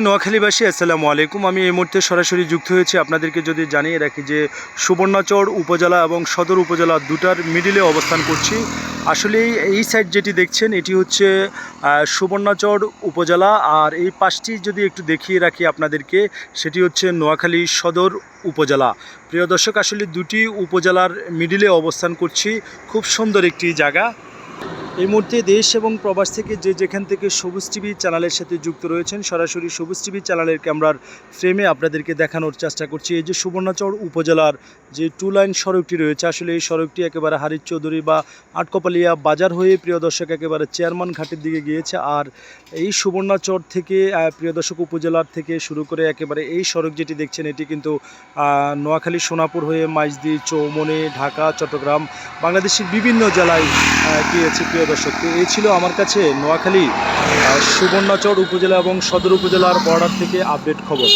নোয়াখালীবাসী আসসালামু আলাইকুম। আমি এই মুহূর্তে সরাসরি যুক্ত হয়েছি। আপনাদেরকে যদি জানিয়ে রাখি যে সুবর্ণচর উপজেলা এবং সদর উপজেলা দুটার মিডিলে অবস্থান করছি। আসলে এই সাইড যেটি দেখছেন এটি হচ্ছে সুবর্ণচর উপজেলা, আর এই পাশটি যদি একটু দেখিয়ে রাখি আপনাদেরকে, সেটি হচ্ছে নোয়াখালী সদর উপজেলা। প্রিয় দর্শক, আসলে দুটি উপজেলার মিডিলে অবস্থান করছি। খুব সুন্দর একটি জায়গা। এই মুহূর্তে দেশ এবং প্রবাস থেকে যেখান থেকে সবুজ টিভি চ্যানেলের সাথে যুক্ত রয়েছেন, সরাসরি সবুজ টিভি চ্যানেলের ক্যামেরার ফ্রেমে আপনাদেরকে দেখানোর চেষ্টা করছি। এই যে সুবর্ণচর উপজেলার যে 2 লাইন সড়কটি রয়েছে, আসলে এই সড়কটি একেবারে হারিচ চৌধুরী বা আটকপালিয়া বাজার হয়ে প্রিয় দর্শক একেবারে চেয়ারম্যান ঘাটের দিকে গিয়েছে। আর এই সুবর্ণচর থেকে প্রিয় দর্শক উপজেলার থেকে শুরু করে একেবারে এই সড়ক যেটি দেখছেন, এটি কিন্তু নোয়াখালী সোনাপুর হয়ে মাইজদি, চৌমনি, ঢাকা, চট্টগ্রাম, বাংলাদেশের বিভিন্ন জেলায় গিয়েছে। প্রিয় দর্শক, তো এই ছিল আমার কাছে নোয়াখালী সুবর্ণচর উপজেলা এবং সদর উপজেলার বর্ডার থেকে আপডেট খবর।